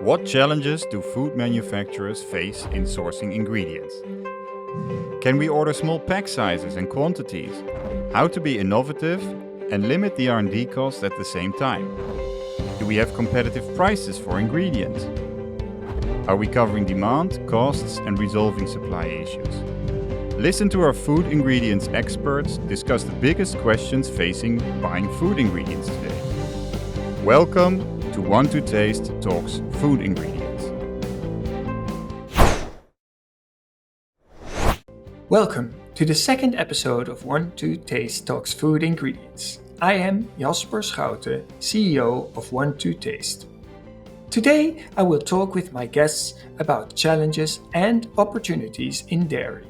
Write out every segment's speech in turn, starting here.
What challenges do food manufacturers face in sourcing ingredients? Can we order small pack sizes and quantities? How to be innovative and limit the R&D costs at the same time? Do we have competitive prices for ingredients? Are we covering demand, costs, and resolving supply issues? Listen to our food ingredients experts discuss the biggest questions facing buying food ingredients today. Welcome to One to Taste Talks Food Ingredients. Welcome to the second episode of One to Taste Talks Food Ingredients. I am Jasper Schouten, CEO of One to Taste. Today I will talk with my guests about challenges and opportunities in dairy.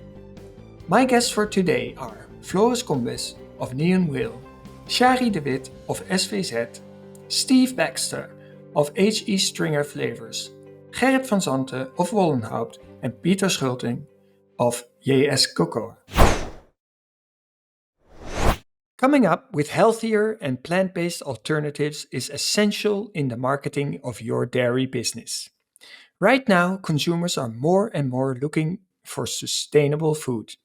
My guests for today are Floris Combes of NeonWhale, Shari de Wit of SVZ, Steve Baxter of H.E. Stringer Flavors, Gerrit van Zanten of Wollenhaupt, and Peter Schulting of JS Cocoa. Coming up with healthier and plant-based alternatives is essential in the marketing of your dairy business. Right now, consumers are more and more looking for sustainable food.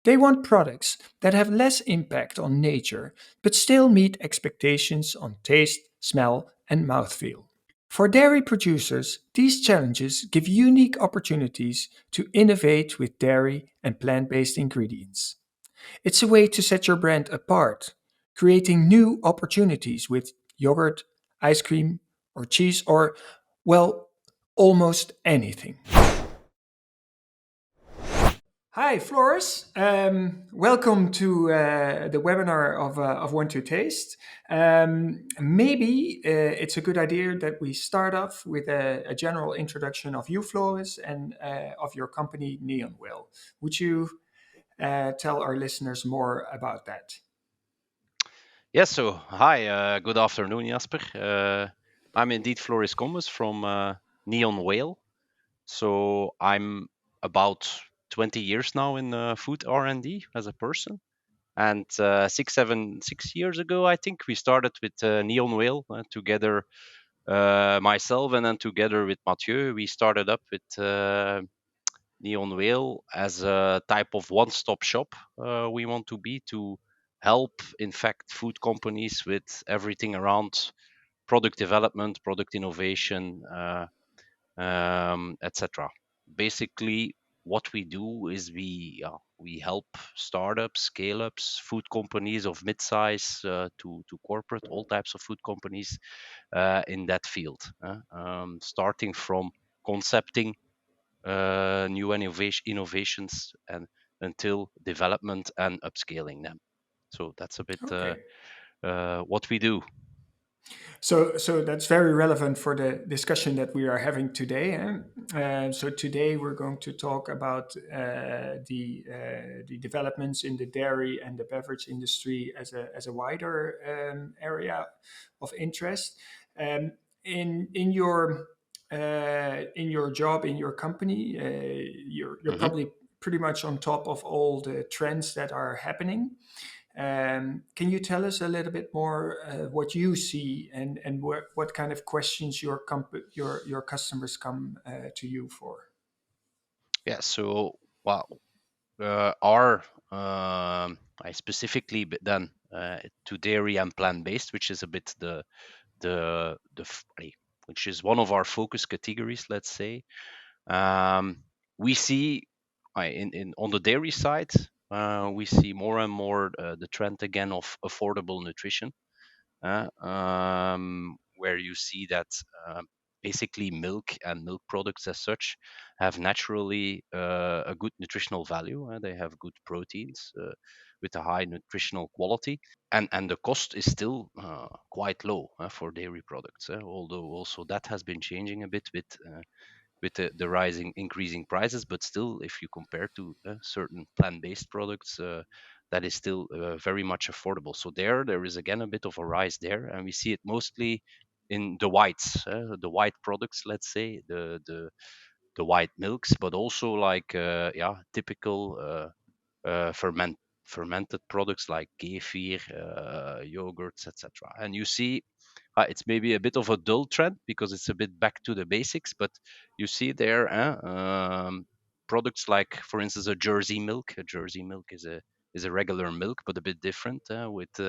They want products that have less impact on nature, but still meet expectations on taste, smell, and mouthfeel. For dairy producers, these challenges give unique opportunities to innovate with dairy and plant-based ingredients. It's a way to set your brand apart, creating new opportunities with yogurt, ice cream, or cheese, or, well, almost anything. Hi, Floris. Welcome to the webinar of One to Taste. Maybe it's a good idea that we start off with a general introduction of you, Floris, and of your company, NeonWhale. Would you tell our listeners more about that? Yes, so hi, good afternoon, Jasper. I'm indeed Floris Combes from NeonWhale. So I'm about 20 years now in food R&D as a person. And 6 years ago, I think we started with NeonWhale together, myself, and then together with Mathieu, we started up with NeonWhale as a type of one-stop shop we want to be to help, in fact, food companies with everything around product development, product innovation, etc. Basically, what we do is we help startups, scale-ups, food companies of mid-size to corporate, all types of food companies in that field, starting from concepting new innovations and until development and upscaling them. So that's a bit Okay. what we do. So that's very relevant for the discussion that we are having today. So today we're going to talk about the developments in the dairy and the beverage industry as a wider area of interest. Um, in your job in your company, you're hmm probably pretty much on top of all the trends that are happening. Can you tell us a little bit more what you see and what kind of questions your customers come to you for? Yeah. So well, our I specifically but then to dairy and plant based, which is a bit which is one of our focus categories, let's say. We see in on the dairy side, we see more and more the trend again of affordable nutrition, where you see that basically milk and milk products as such have naturally a good nutritional value. They have good proteins with a high nutritional quality, and the cost is still quite low for dairy products. Although also that has been changing a bit with the rising increasing prices, but still, if you compare to certain plant-based products, that is still very much affordable. So there is again a bit of a rise there, and we see it mostly in the whites, the white products, let's say the white milks, but also like yeah, typical fermented fermented products like kefir, yogurts, etc. And you see, it's maybe a bit of a dull trend because it's a bit back to the basics, but you see there products like, for instance, a Jersey milk. A Jersey milk is a regular milk, but a bit different with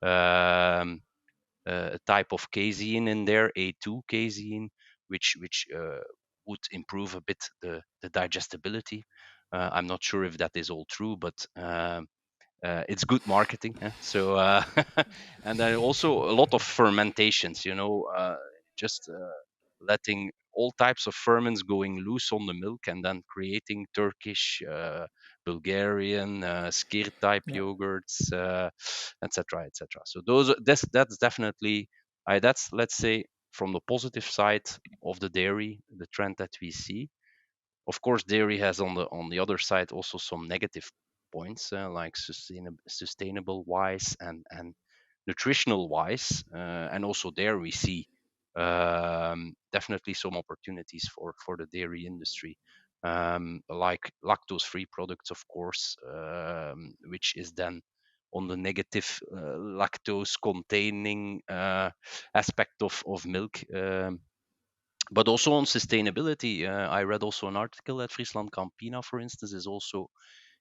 um, a type of casein in there, A2 casein, which would improve a bit the digestibility. I'm not sure if that is all true, but it's good marketing. So and then also a lot of fermentations, just letting all types of ferments going loose on the milk and then creating Turkish, Bulgarian, skyr type Yeah. yogurts, etc., etc. So that's definitely, that's, let's say, from the positive side of the dairy, the trend that we see. Of course, dairy has on the other side also some negative points, like sustainable wise and nutritional wise, and also there we see definitely some opportunities for the dairy industry, like lactose free products, of course, which is then on the negative lactose containing aspect of milk. But also on sustainability, I read also an article that Friesland Campina, for instance, is also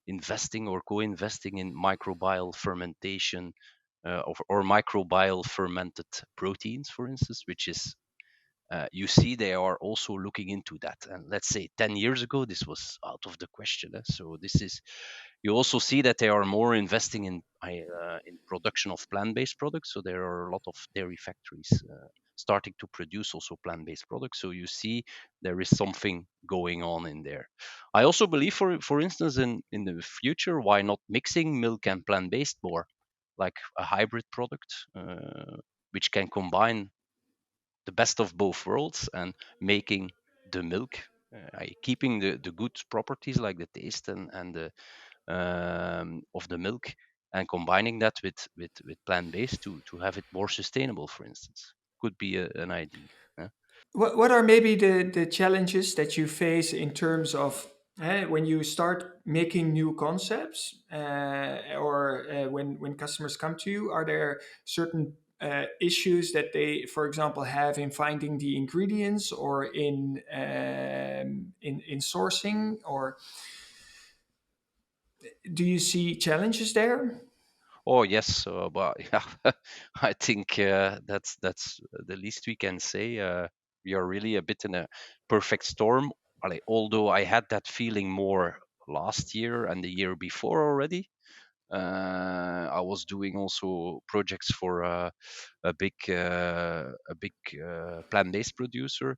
investing or co-investing in microbial fermentation, or microbial fermented proteins, for instance, which is, you see, they are also looking into that. And let's say 10 years ago, this was out of the question. So this is, you also see that they are more investing in production of plant-based products. So there are a lot of dairy factories starting to produce also plant-based products. So you see there is something going on in there. I also believe, for instance, in the future, why not mixing milk and plant-based more, like a hybrid product, which can combine the best of both worlds and making the milk, keeping the good properties like the taste and the of the milk, and combining that with plant-based to have it more sustainable, for instance, could be an idea. Yeah. What are maybe the challenges that you face in terms of when you start making new concepts, or when customers come to you? Are there certain issues that they, for example, have in finding the ingredients or in sourcing, or do you see challenges there? Oh yes, but yeah, I think that's the least we can say. We are really a bit in a perfect storm. Although I had that feeling more last year and the year before already. I was doing also projects for a big plant-based producer,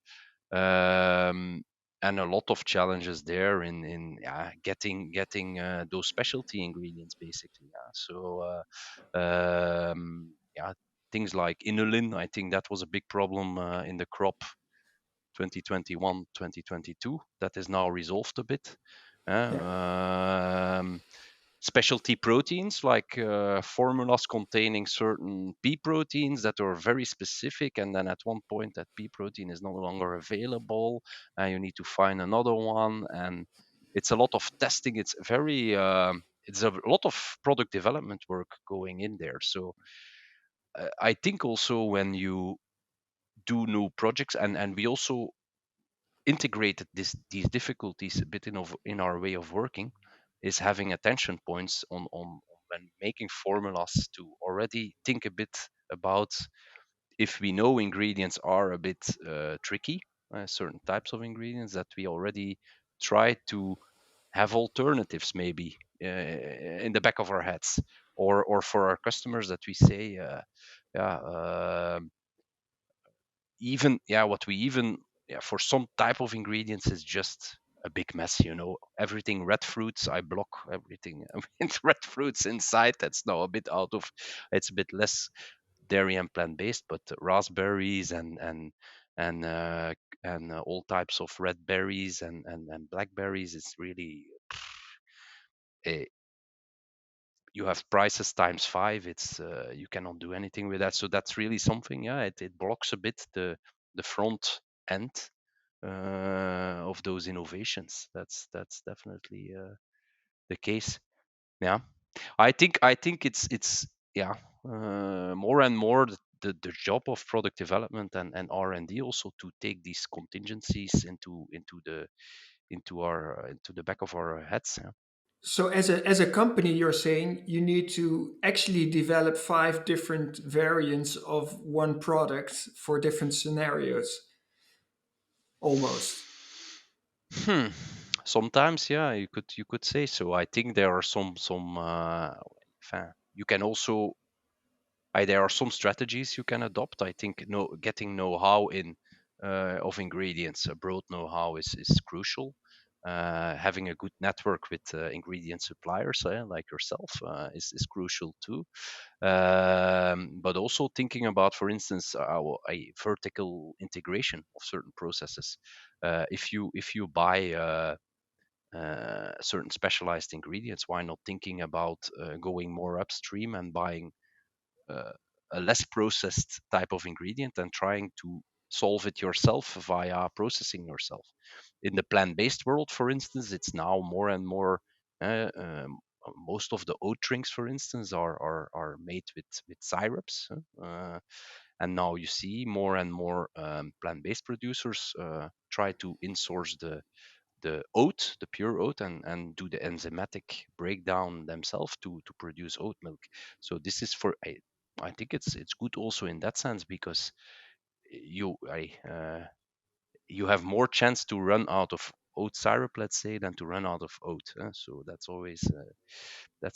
um, and a lot of challenges there in yeah, getting those specialty ingredients basically. Yeah. So yeah, things like inulin. I think that was a big problem in the crop 2021, 2022. That is now resolved a bit. Yeah. Specialty proteins like formulas containing certain pea proteins that are very specific, and then at one point that pea protein is no longer available and you need to find another one, and it's a lot of testing. It's a lot of product development work going in there. So I think also when you do new projects, and we also integrated these difficulties a bit in our way of working, is having attention points on when making formulas, to already think a bit about, if we know ingredients are a bit tricky, certain types of ingredients, that we already try to have alternatives maybe in the back of our heads, or for our customers that we say, yeah, even, yeah, what we even, yeah, for some type of ingredients is just a big mess. Everything red fruits, I block everything with red fruits inside. That's now a bit out of, it's a bit less dairy and plant based, but raspberries and all types of red berries and blackberries is really, eh, you have prices times five. It's you cannot do anything with that. So that's really something. Yeah, it blocks a bit the front end of those innovations. That's definitely the case. Yeah. I think it's yeah, more and more the job of product development and R&D also to take these contingencies into the back of our heads. Yeah. So as a company, you're saying you need to actually develop five different variants of one product for different scenarios, almost. Hmm. Sometimes, yeah, you could say so. I think there are some you can also there are some strategies you can adopt. I think getting know-how in of ingredients, a broad know-how is crucial. Having a good network with ingredient suppliers like yourself is crucial too. But also thinking about, for instance, a vertical integration of certain processes. If you buy certain specialized ingredients, why not thinking about going more upstream and buying uh, a less processed type of ingredient and trying to solve it yourself via processing yourself. In the plant-based world, for instance, it's now more and more. Uh, um, Most of the oat drinks, for instance, are made with syrups, and now you see more and more plant-based producers try to insource the oat, the pure oat, and do the enzymatic breakdown themselves to produce oat milk. So this is I think it's good also in that sense because you have more chance to run out of oat syrup, let's say, than to run out of oat. So that's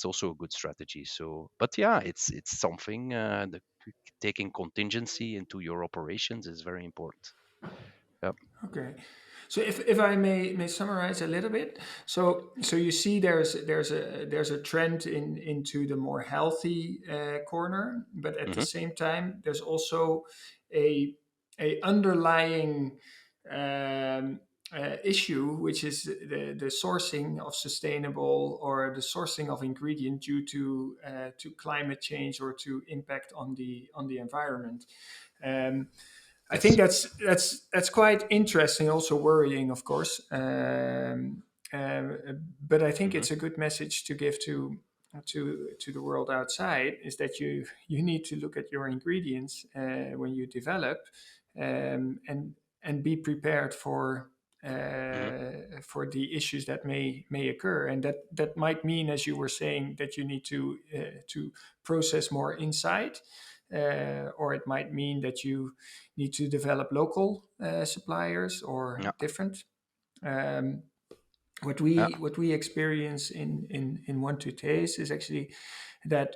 also a good strategy. So, but yeah, it's something taking contingency into your operations is very important. Yep. Okay. So if I may summarize a little bit, so you see there's a trend into the more healthy corner, but at the Hmm. same time there's also a underlying um, issue, which is the sourcing of sustainable or the sourcing of ingredient due to climate change or to impact on the environment. Um, I think Yes. that's quite interesting, also worrying, of course. But I think Hmm. it's a good message to give to the world outside is that you need to look at your ingredients when you develop, and be prepared Hmm. for the issues that may occur, and that might mean, as you were saying, that you need to process more inside, or it might mean that you need to develop local suppliers or Yeah. different. Um, Yeah. what we experience in one two taste is actually that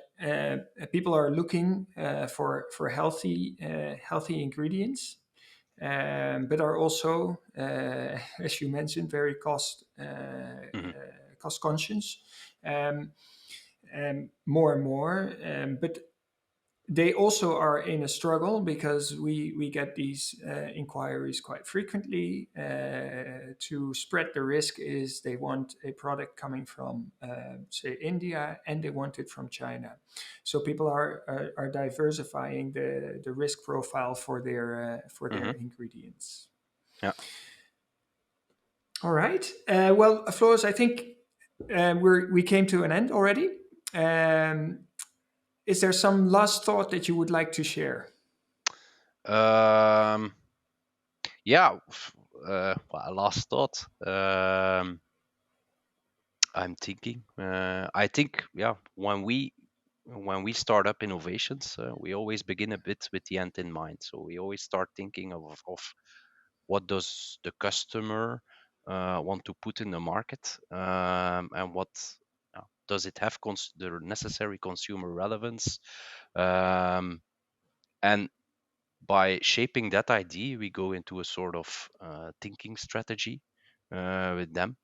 people are looking for healthy ingredients, but are also, as you mentioned, very Hmm. cost conscious, um, more and more. But they also are in a struggle because we get these inquiries quite frequently. To spread the risk is they want a product coming from, say, India, and they want it from China. So people are diversifying the risk profile for their Hmm. ingredients. Yeah. All right. Well, Floris, I think we came to an end already. Um, is there some last thought that you would like to share? Um, yeah. Well, a last thought. I'm thinking. I think, yeah, when we start up innovations, we always begin a bit with the end in mind. So we always start thinking of what does the customer want to put in the market, and what does it have the necessary consumer relevance, um, and by shaping that idea, we go into a sort of thinking strategy with them.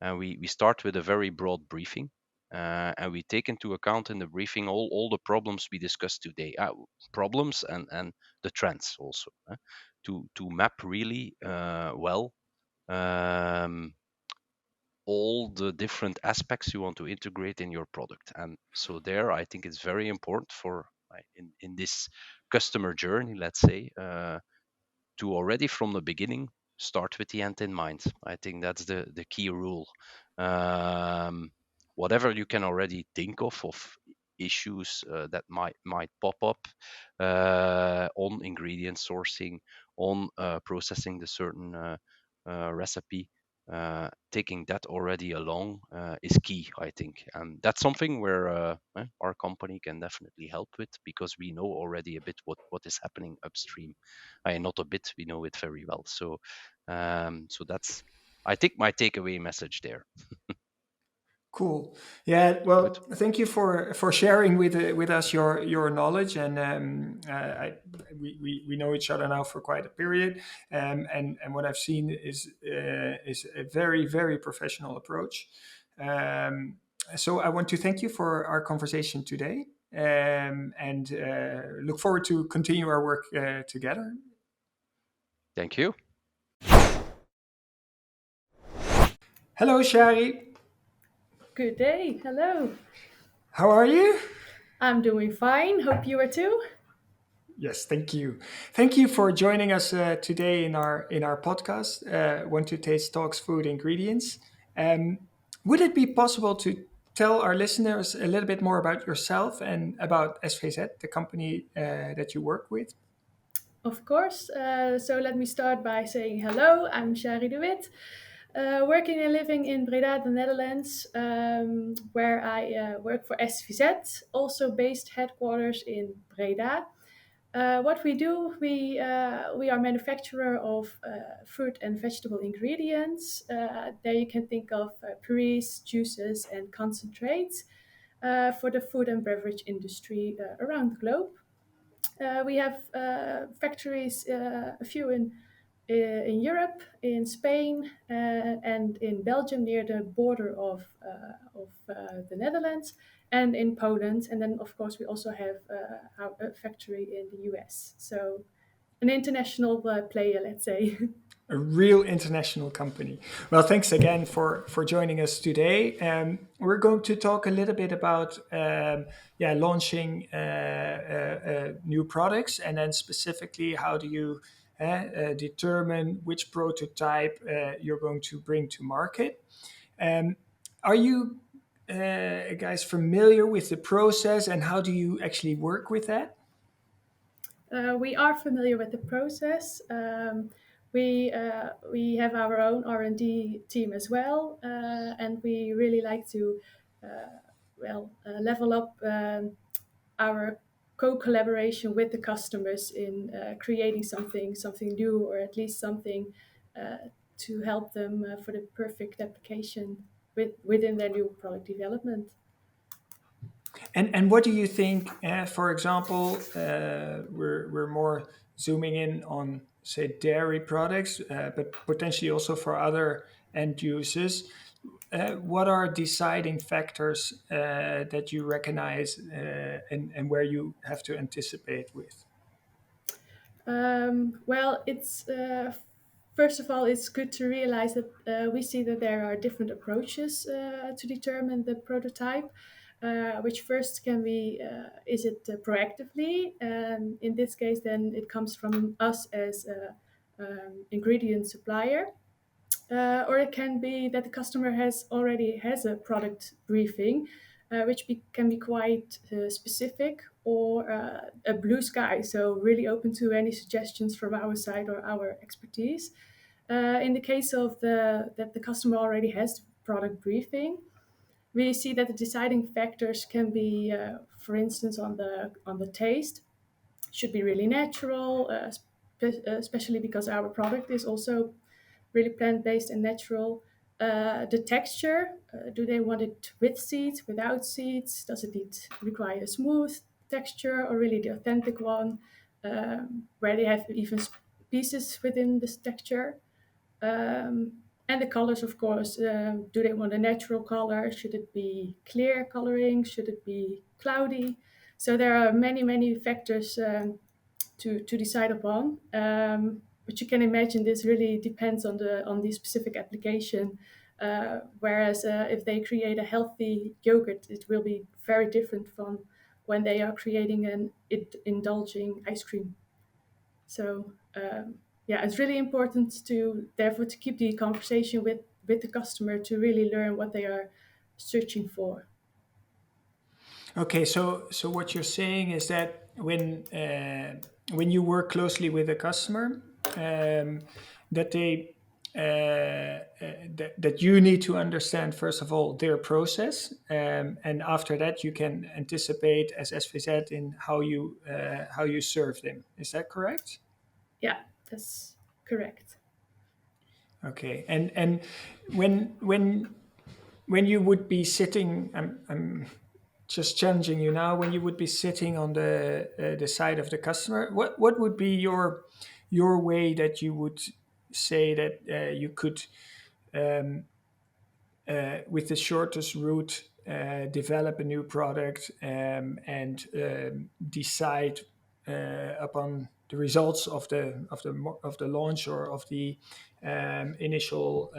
And we start with a very broad briefing. And we take into account in the briefing all the problems we discussed today, problems and the trends also, to map really well um, all the different aspects you want to integrate in your product. And so there, I think it's very important for in this customer journey, let's say, to already from the beginning start with the end in mind. I think that's the key rule. Um, whatever you can already think of issues that might pop up on ingredient sourcing, on processing the certain recipe. Taking that already along is key, I think, and that's something where our company can definitely help with, because we know already a bit what is happening upstream. Not a bit, we know it very well. So that's, I think, my takeaway message there. Cool. Yeah. Good. Well, thank you for sharing with us your knowledge, and we know each other now for quite a period, and what I've seen is a very professional approach. Um, so I want to thank you for our conversation today, and look forward to continue our work together. Thank you. Hello, Shari. Good day. Hello. How are you? I'm doing fine. Hope you are too. Yes, thank you. Thank you for joining us today in our podcast. Want to Taste Talks Food Ingredients. Would it be possible to tell our listeners a little bit more about yourself and about SVZ, the company that you work with? Of course. So let me start by saying hello. I'm Shari de Wit, working and living in Breda, the Netherlands, where I work for SVZ, also based headquarters in Breda. What we do, we are manufacturer of fruit and vegetable ingredients. There you can think of purees, juices, and concentrates for the food and beverage industry around the globe. We have factories, a few in Europe, in Spain, and in Belgium near the border of the Netherlands, and in Poland. And then, of course, we also have a factory in the US. So, an international player, let's say. A real international company. Well, thanks again for joining us today. We're going to talk a little bit about launching new products, and then specifically how do you determine which prototype you're going to bring to market. Um, are you guys familiar with the process, and how do you actually work with that? We are familiar with the process. We have our own R&D team as well, and we really like to level up our co-collaboration with the customers in creating something new, or at least something to help them for the perfect application within their new product development. And what do you think? For example, we're more zooming in on, say, dairy products, but potentially also for other end users. What are deciding factors that you recognize, and where you have to anticipate with? Well, it's first of all, it's good to realize that we see that there are different approaches to determine the prototype. Which first can be, is it proactively? In this case, then it comes from us as a ingredient supplier. Or it can be that the customer already has a product briefing, which can be quite specific, or a blue sky, so really open to any suggestions from our side or our expertise. In the case of that the customer already has the product briefing, we see that the deciding factors can be, for instance, on the taste. Should be really natural, especially because our product is also really plant-based and natural. The texture, do they want it with seeds, without seeds? Does it require a smooth texture, or really the authentic one, where they have even pieces within this texture? And the colors, of course, do they want a natural color? Should it be clear coloring? Should it be cloudy? So there are many factors to decide upon. But you can imagine this really depends on the specific application. Whereas if they create a healthy yogurt, it will be very different from when they are creating an indulging ice cream. So yeah, it's really important to therefore to keep the conversation with the customer to really learn what they are searching for. Okay, so what you're saying is that when you work closely with a customer, that they that you need to understand first of all their process, and after that you can anticipate, as SVZ, in how you serve them. Is that correct? Yeah, that's correct. Okay, and when you would be sitting, I'm just challenging you now. When you would be sitting on the side of the customer, what would be your way that you would say that you could, with the shortest route, develop a new product, and decide upon the results of the launch or of the initial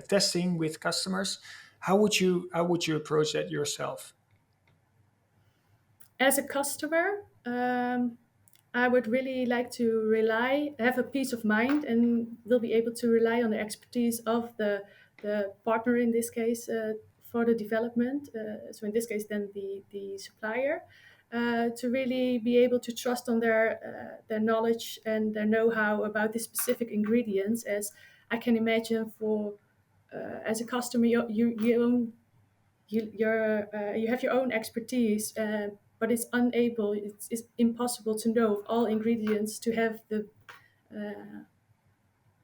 testing with customers. How would you approach that yourself? As a customer, I would really like to have a peace of mind, and will be able to rely on the expertise of the partner in this case for the development. So in this case, then the supplier, to really be able to trust on their knowledge and their know-how about the specific ingredients. As I can imagine, for as a customer, you have your own expertise, but it's impossible to know all ingredients, to have the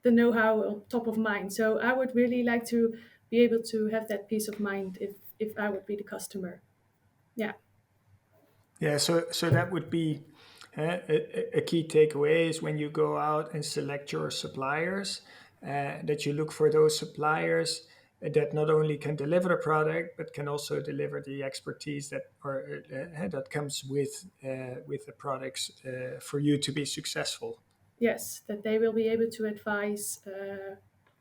know-how on top of mind. So I would really like to be able to have that peace of mind if I would be the customer. Yeah. Yeah, so that would be a key takeaway is when you go out and select your suppliers, that you look for those suppliers that not only can deliver the product but can also deliver the expertise that comes with the products for you to be successful. Yes, that they will be able to advise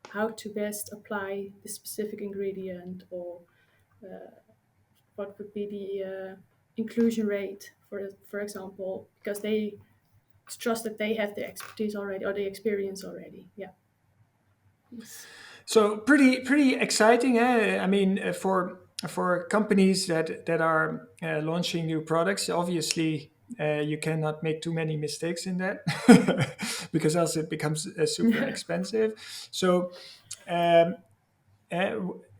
how to best apply the specific ingredient, or what would be the inclusion rate, for example, because they trust that they have the expertise already or the experience already. Yeah. Yes. So pretty exciting. I mean, for companies that are launching new products, obviously you cannot make too many mistakes in that because else it becomes super expensive. So um,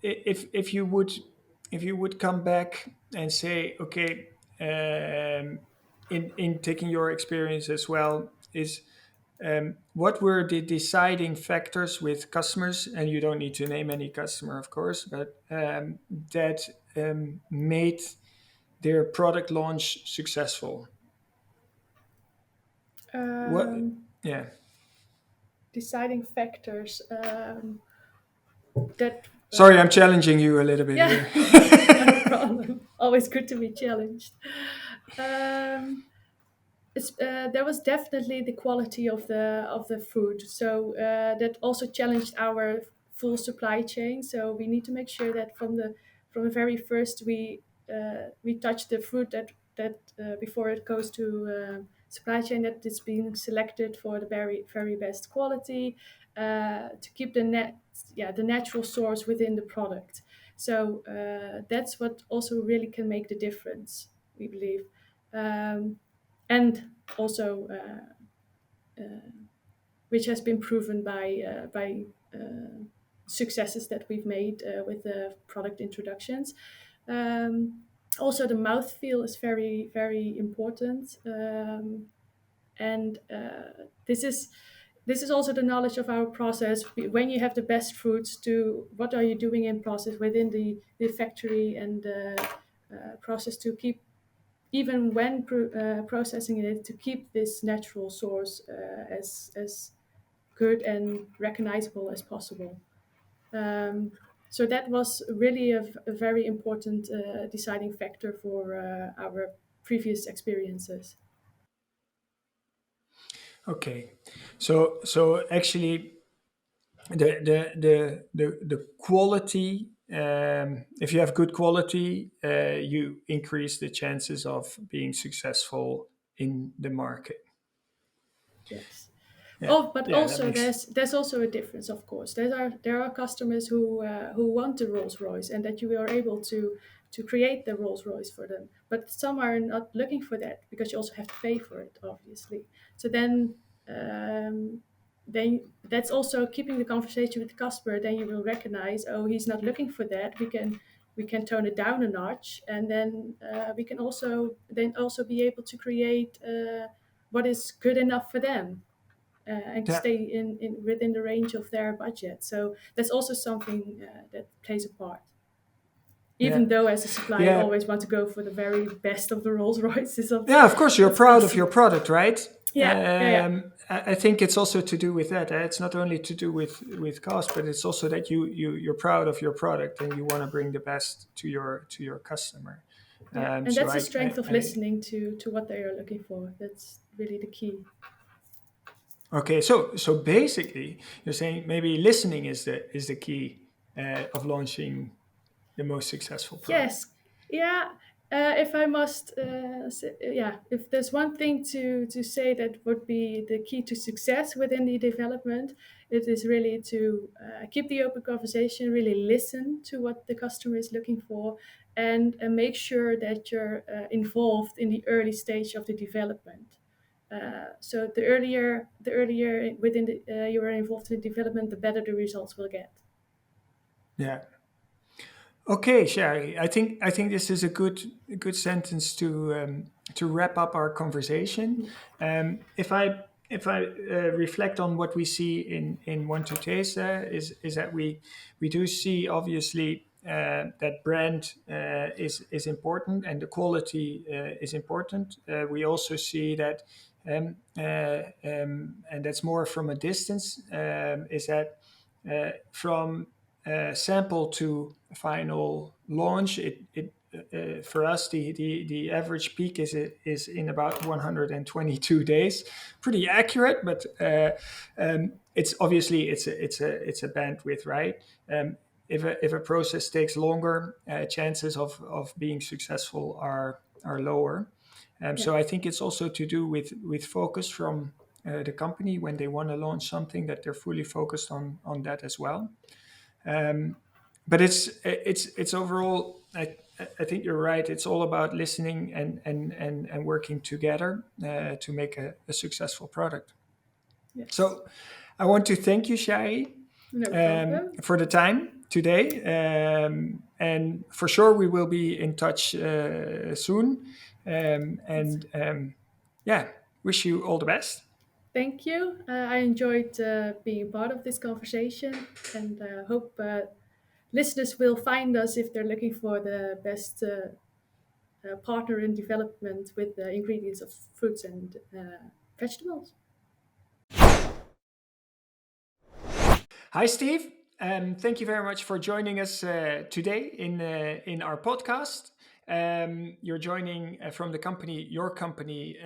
if you would come back and say, okay, in taking your experience as well, is what were the deciding factors with customers, and you don't need to name any customer, of course, but that made their product launch successful? What? Yeah. Deciding factors, that Sorry, I'm challenging you a little bit yeah, here. not a problem. Always good to be challenged. Um, there was definitely the quality of the food. So that also challenged our full supply chain. So we need to make sure that from the very first, we touch the fruit that before it goes to supply chain, that it's being selected for the very best quality, to keep the natural source within the product. So that's what also really can make the difference, we believe. And also, which has been proven by successes that we've made with the product introductions. Also, the mouthfeel is very important, and this is also the knowledge of our process. When you have the best fruits, to what are you doing in process within the factory and process, to keep, even when processing it, to keep this natural source as good and recognizable as possible. Um, so that was really a very important deciding factor for our previous experiences. Okay, so actually, the quality. If you have good quality, you increase the chances of being successful in the market. Yes. Yeah. Oh, but Yeah, that also makes there's also a difference, of course. There are customers who want the Rolls Royce, and that you are able to create the Rolls Royce for them. But some are not looking for that, because you also have to pay for it, obviously. So then that's also keeping the conversation with the customer. Then you will recognize, oh, he's not looking for that. We can tone it down a notch, and then we can also be able to create what is good enough for them, and yeah. stay in within the range of their budget. So that's also something that plays a part. Yeah. Even though as a supplier you Yeah. always want to go for the very best of the Rolls Royces of Yeah, of course, you're what's proud of possible. your product, right? Yeah. I think it's also to do with that. It's not only to do with cost, but it's also that you're proud of your product and you want to bring the best to your customer. Yeah, and So that's the strength of listening to what they are looking for. That's really the key. okay. So basically, you're saying maybe listening is the key of launching the most successful product. Yes, yeah. If I must, yeah, if there's one thing to say that would be the key to success within the development, it is really to keep the open conversation, really listen to what the customer is looking for, and make sure that you're involved in the early stage of the development. So the earlier within you are involved in development, the better the results will get. Yeah. Okay, Sherry. I think this is a good sentence to wrap up our conversation. If I reflect on what we see in One to Taste, is that we do see obviously that brand is important and the quality is important. We also see that. And that's more from a distance. Is that from sample to final launch, it for us the average peak is in about 122 days. Pretty accurate, but it's obviously it's a bandwidth, right? If a process takes longer, chances of being successful are lower. Yeah. So I think it's also to do with focus from the company when they want to launch something, that they're fully focused on that as well. But it's overall. I think you're right. It's all about listening and working together to make a successful product. Yes. So I want to thank you, Shai, No problem. for the time today. And for sure, we will be in touch soon. Yeah, wish you all the best. Thank you. I enjoyed being part of this conversation, and hope listeners will find us if they're looking for the best partner in development with the ingredients of fruits and vegetables. Hi, Steve. Thank you very much for joining us today in our podcast. You're joining from the company, your company,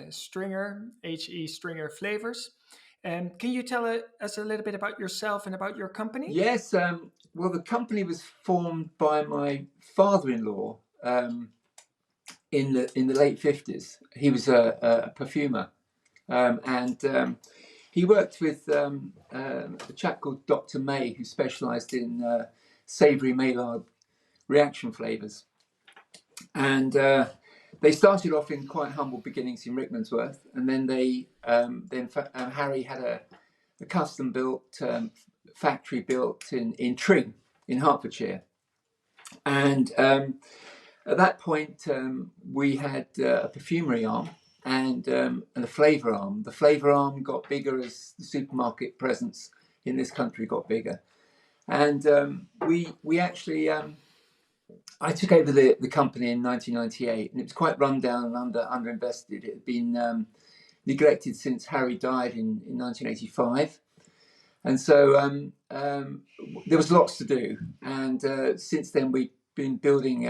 Stringer, HE Stringer Flavors. Can you tell us a little bit about yourself and about your company? Yes. Well, the company was formed by my father-in-law in the late 50s. He was a perfumer, and he worked with a chap called Dr. May, who specialised in savoury Maillard reaction flavours. And they started off in quite humble beginnings in Rickmansworth, and then Harry had a custom-built factory built in Tring in Hertfordshire. And at that point, we had a perfumery arm and a flavour arm. The flavour arm got bigger as the supermarket presence in this country got bigger. And we actually, I took over the company in 1998, and it was quite run down and underinvested. It had been neglected since Harry died in 1985. And so there was lots to do. And since then, we've been building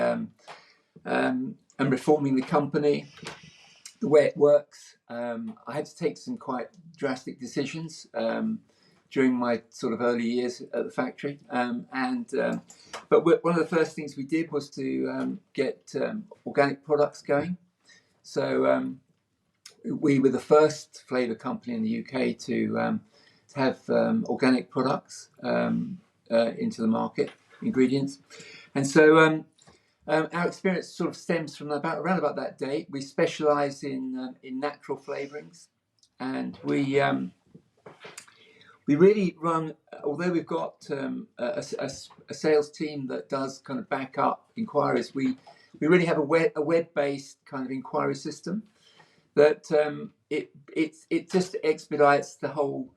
and reforming the company, the way it works. I had to take some quite drastic decisions during my sort of early years at the factory. But one of the first things we did was to get organic products going. So we were the first flavour company in the UK to have organic products into the market, ingredients. And so our experience sort of stems from around about that date. We specialise in natural flavourings, and we really run. Although we've got a sales team that does kind of back up inquiries, we really have a web-based kind of inquiry system that it just expedites the whole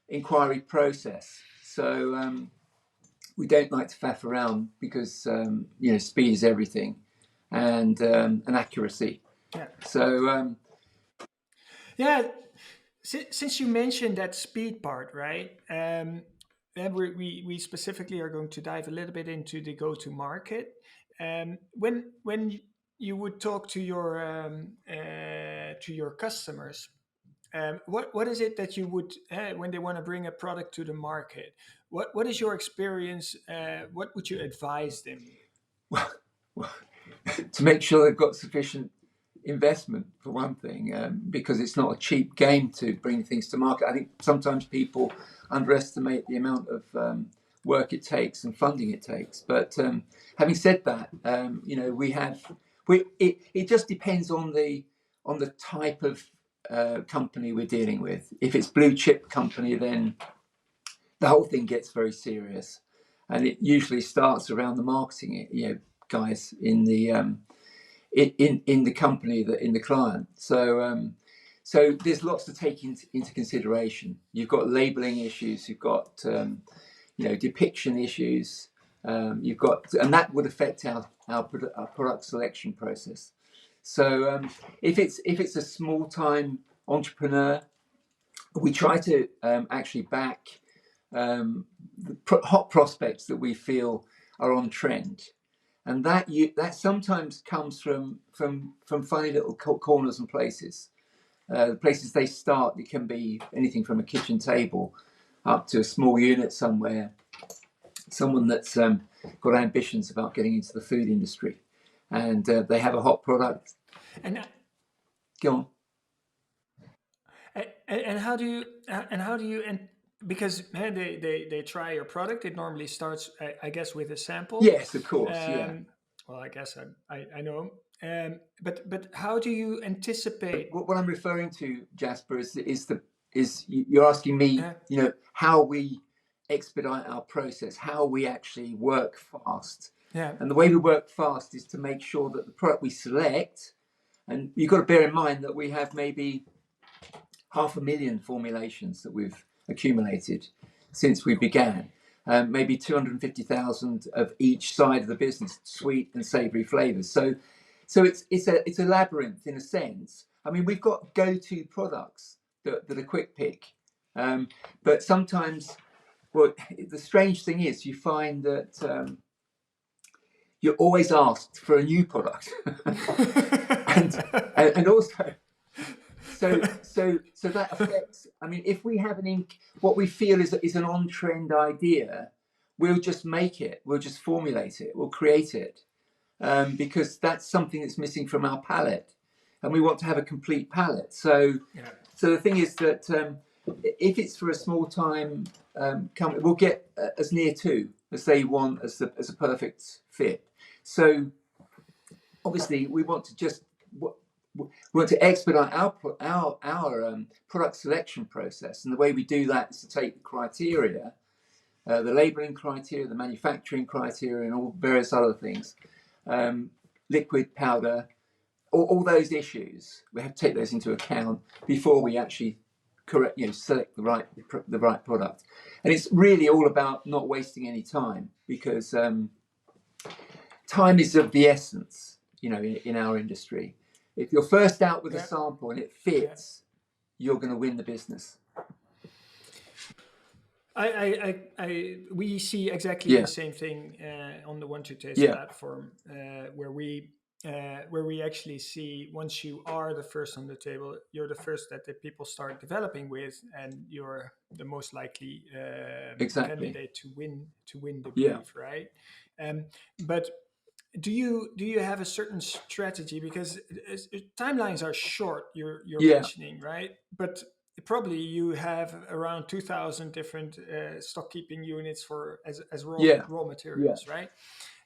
inquiry process. So we don't like to faff around because speed is everything, and accuracy. Yeah. So since you mentioned that speed part, right? Then we specifically are going to dive a little bit into the go-to-market. When you would talk to your customers, what is it that you would when they want to bring a product to the market? What is your experience? What would you advise them? well, to make sure they've got sufficient investment for one thing, because it's not a cheap game to bring things to market. I think sometimes people underestimate the amount of work it takes and funding it takes. But having said that, it just depends on the type of company we're dealing with. If it's blue chip company, then the whole thing gets very serious, and it usually starts around the marketing, guys in the in the company, in the client. So there's lots to take into consideration. You've got labeling issues, you've got depiction issues, and that would affect our product selection process. So if it's a small time entrepreneur, we try to actually back hot prospects that we feel are on trend. And that sometimes comes from funny little corners and places. The places they start, it can be anything from a kitchen table up to a small unit somewhere. Someone that's got ambitions about getting into the food industry, and they have a hot product. And go on. And how do you because they try your product. It normally starts, I guess, with a sample. Yes, of course. Yeah. Well, I guess I know. But how do you anticipate? What I'm referring to, Jasper, is you're asking me, how we expedite our process, how we actually work fast. Yeah. And the way we work fast is to make sure that the product we select, and you've got to bear in mind that we have maybe 500,000 formulations that we've accumulated since we began. Maybe 250,000 of each side of the business, sweet and savoury flavours. So it's a labyrinth in a sense. I mean, we've got go-to products that are quick pick, but sometimes, well, the strange thing is you find that you're always asked for a new product, and also. So that affects. I mean, if we have what we feel is an on-trend idea, we'll just make it. We'll just formulate it. We'll create it, because that's something that's missing from our palette, and we want to have a complete palette. So the thing is that if it's for a small time company, we'll get as near to as they want as a perfect fit. So obviously, we want to expedite our product selection process, and the way we do that is to take the criteria, the labelling criteria, the manufacturing criteria, and all various other things, liquid, powder, all those issues. We have to take those into account before we actually select the right product. And it's really all about not wasting any time, because time is of the essence, in our industry. If you're first out with a sample and it fits, you're going to win the business. We see exactly the same thing on the One to Taste platform, where we actually see, once you are the first on the table, you're the first that the people start developing with, and you're the most likely candidate to win the brief, right? But do you have a certain strategy, because timelines are short, you're Yeah, mentioning, right? But probably you have around 2000 different stock keeping units for as yeah, raw yeah. materials, right?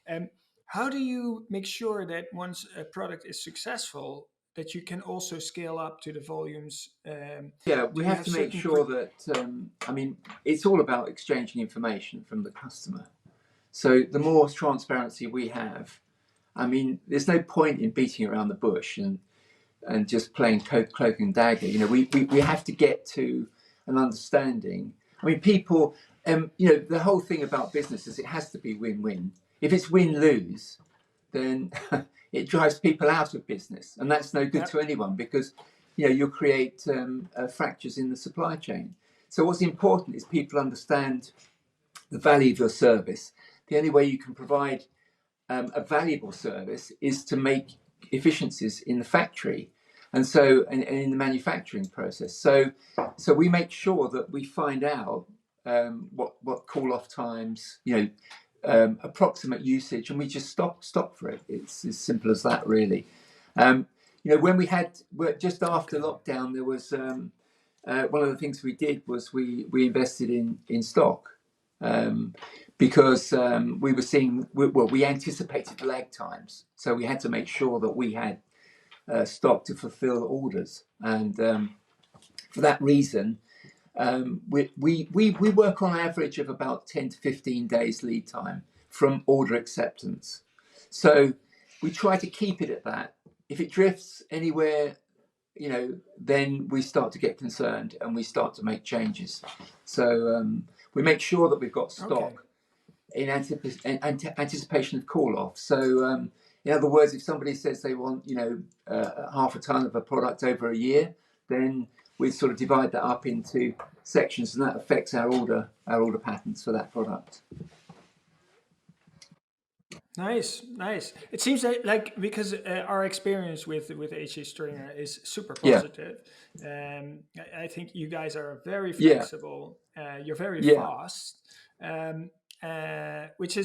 And how do you make sure that once a product is successful, that you can also scale up to the volumes? Yeah, Do we you have have to make certain sure that, I mean, it's all about exchanging information from the customer. So the more transparency we have, I mean, there's no point in beating around the bush and just playing cloak and dagger. You know, we have to get to an understanding. I mean, people, you know, the whole thing about business is it has to be win-win. If it's win-lose, then it drives people out of business, and that's no good Yeah. to anyone, because you know you'll create fractures in the supply chain. So what's important is people understand the value of your service. The only way you can provide a valuable service is to make efficiencies in the factory, and in the manufacturing process. So we make sure that we find out what call off times, you know, approximate usage, and we just stop for it. It's as simple as that, really. You know, when we had just after lockdown, there was one of the things we did was we invested in stock, because we were seeing, well, we anticipated lag times, so we had to make sure that we had stock to fulfill orders, and for that reason, we work on average of about 10 to 15 days lead time from order acceptance. So we try to keep it at that. If it drifts anywhere, you know, then we start to get concerned and we start to make changes. So we make sure that we've got stock in anticipation of call off. So in other words, if somebody says they want, you know, half a ton of a product over a year, then we sort of divide that up into sections, and that affects our order patterns for that product. Nice, nice. It seems like because our experience with HC Stringer is super Yeah, positive. I think you guys are very yeah, flexible. You're very yeah, fast, which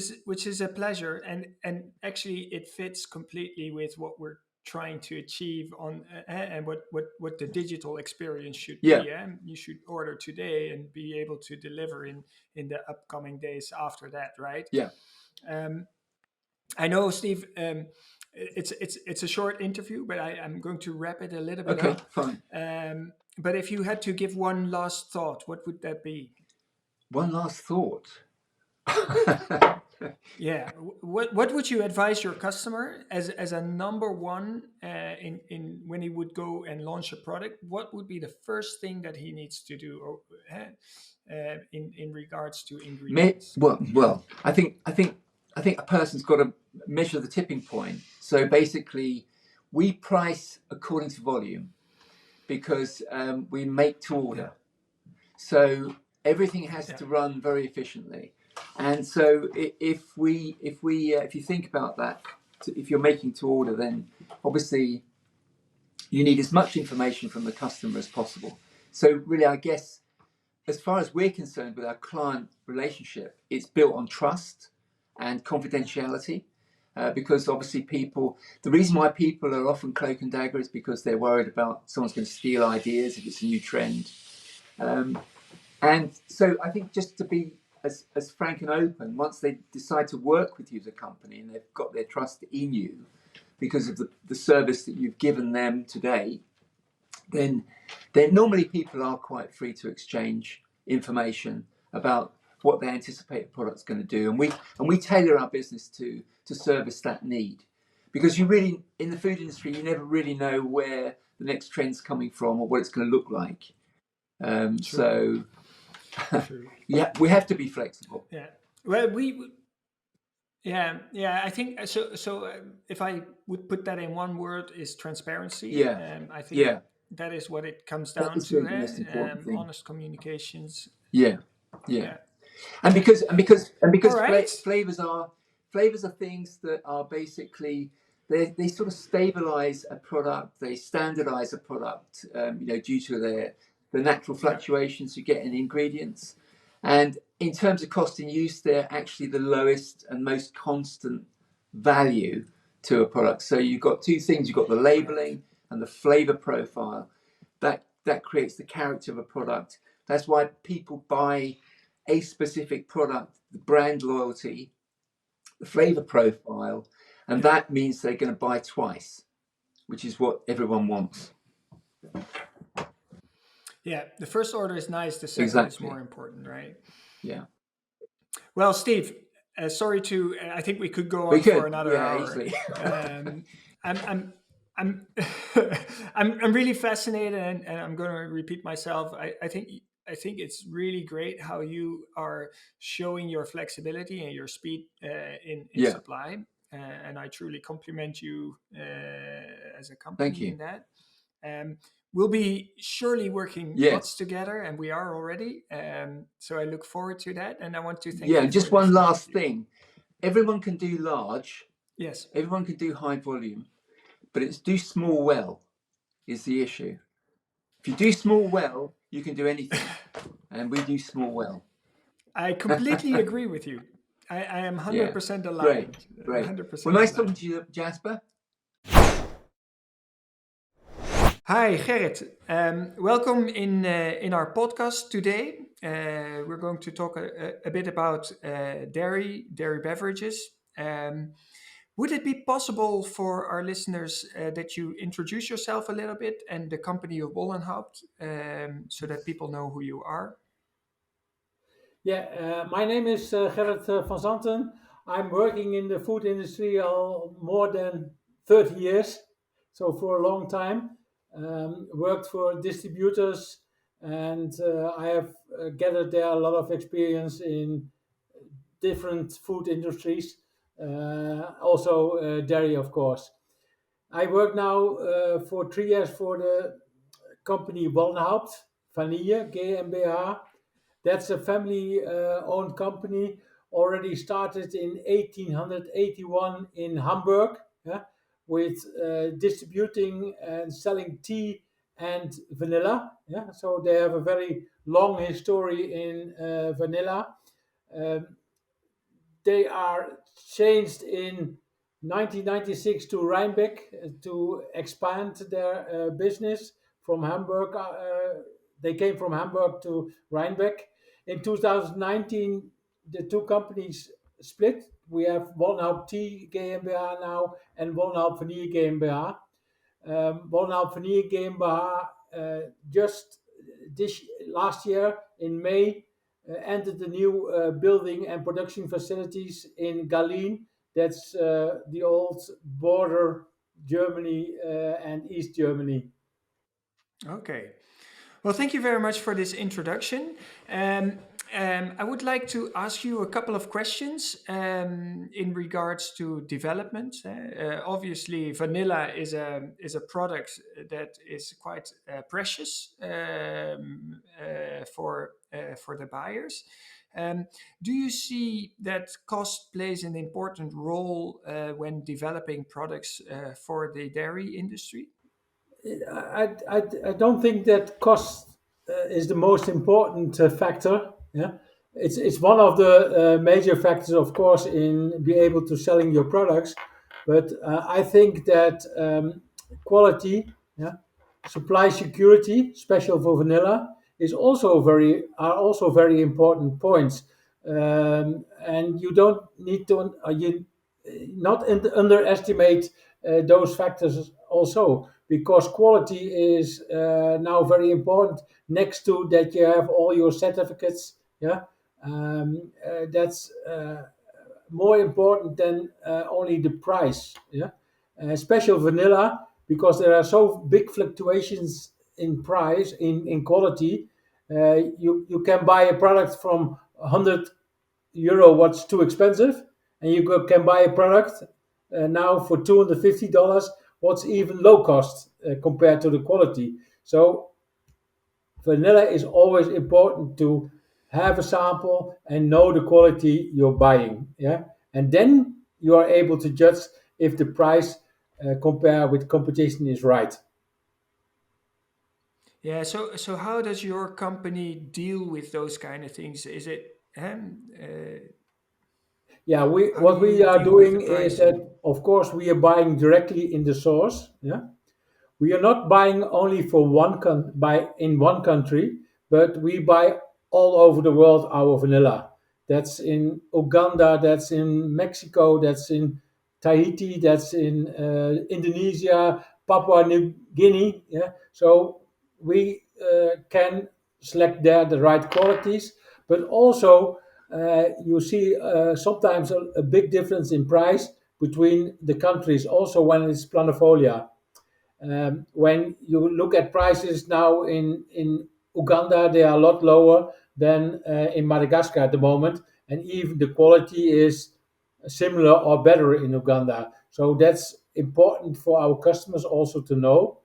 is a pleasure, and actually it fits completely with what we're trying to achieve on and what the digital experience should yeah, be. You should order today and be able to deliver in the upcoming days after that, right? yeah. Um, I know, Steve. It's a short interview, but I'm going to wrap it a little bit Okay, up. fine. But if you had to give one last thought, what would that be? One last thought. Yeah, what would you advise your customer as a number one in when he would go and launch a product? What would be the first thing that he needs to do, or, in regards to ingredients? Well, I think a person's got to measure the tipping point. So basically, we price according to volume, because we make to Yeah, order. So everything has yeah, to run very efficiently. And so if you think about that, if you're making to order, then obviously you need as much information from the customer as possible. So really, I guess, as far as we're concerned with our client relationship, it's built on trust and confidentiality. Because obviously the reason why people are often cloak and dagger is because they're worried about someone's going to steal ideas if it's a new trend. And so I think just to be as frank and open, once they decide to work with you as a company and they've got their trust in you because of the service that you've given them today, then normally people are quite free to exchange information about what they anticipate a product's going to do, and we tailor our business to service that need, because you really, in the food industry, you never really know where the next trend's coming from or what it's going to look like. true, So true. yeah, we have to be flexible. Yeah. Well, yeah, yeah. I think so. So if I would put that in one word, is transparency. Yeah, I think yeah, that is what it comes that down is to. the most important thing. Honest communications. Yeah, yeah. Yeah. And because All right. flavors are things that are basically, they sort of stabilize a product, they standardize a product, you know, due to the natural Yeah. fluctuations you get in ingredients, and in terms of cost in use, they're actually the lowest and most constant value to a product. So you've got two things: you've got the Right. labeling and the flavor profile. That creates the character of a product. That's why people buy a specific product, the brand loyalty, the flavor profile, and Yeah. that means they're going to buy twice, which is what everyone wants. Yeah. The first order is nice. The second is more Exactly. important, right? Yeah. Well, Steve, sorry to. I think we could go We on for could. another Yeah, hour. easily. I'm, I'm, I'm really fascinated, and I'm going to repeat myself. I think it's really great how you are showing your flexibility and your speed in Yeah. supply, and I truly compliment you as a Thank company you. in that. Um, we'll be surely working lots Yes. together, and we are already. So I look forward to that, and I want to thank Yeah. you And for just this one last interview. thing. Everyone can do large. Yes. Everyone can do high volume, but it's do small well is the issue. If you do small well, you can do anything, and we do small well. I completely agree with you. I am Yeah. 100% Great. aligned. Great. Well, 100% nice talking aligned. to you, Jasper. Hi, Gerrit. Welcome in our podcast today. We're going to talk a bit about dairy beverages. Would it be possible for our listeners that you introduce yourself a little bit and the company of Wollenhaupt, so that people know who you are? Yeah, my name is Gerrit van Zanten. I'm working in the food industry all more than 30 years, so for a long time. Worked for distributors, and I have gathered there a lot of experience in different food industries, also dairy, of course. I work now for 3 years for the company Wollenhaupt Vanilla GmbH. That's a family owned company, already started in 1881 in Hamburg, yeah, with distributing and selling tea and vanilla. Yeah, so they have a very long history in vanilla. Um, they are changed in 1996 to Rheinbeck to expand their business from Hamburg. They came from Hamburg to Rheinbeck. In 2019, the two companies split. We have Wollenhaupt Tea GmbH now and Wollenhaupt Vanilla GmbH. Wollenhaupt Vanilla GmbH just this last year in May entered the new building and production facilities in Gallien. That's the old border Germany and East Germany. Okay. Well, thank you very much for this introduction. Um, I would like to ask you a couple of questions in regards to development. Obviously, vanilla is a product that is quite precious for the buyers. Do you see that cost plays an important role when developing products for the dairy industry? I don't think that cost is the most important factor. Yeah, it's one of the major factors, of course, in be able to selling your products. But I think that quality, yeah, supply security, special for vanilla, is also very important points. And you don't need to you not underestimate those factors also, because quality is now very important next to that you have all your certificates. Yeah, that's more important than only the price. Yeah, special vanilla, because there are so big fluctuations in price, in quality. You can buy a product from 100 euro, what's too expensive, and you can buy a product now for $250, what's even low cost compared to the quality. So vanilla is always important to have a sample and know the quality you're buying. Yeah, and then you are able to judge if the price compare with competition is right. Yeah, so how does your company deal with those kind of things? Is it Yeah, we How do what we you are deal with the doing is that, pricing? of course, we are buying directly in the source. Yeah, we are not buying only for buy in one country, but we buy all over the world our vanilla. That's in Uganda, that's in Mexico, that's in Tahiti, that's in Indonesia, Papua New Guinea. Yeah, so we can select there the right qualities, but also you see sometimes a big difference in price between the countries. Also, when it's planifolia, when you look at prices now in Uganda, they are a lot lower than in Madagascar at the moment, and even the quality is similar or better in Uganda. So that's important for our customers also to know.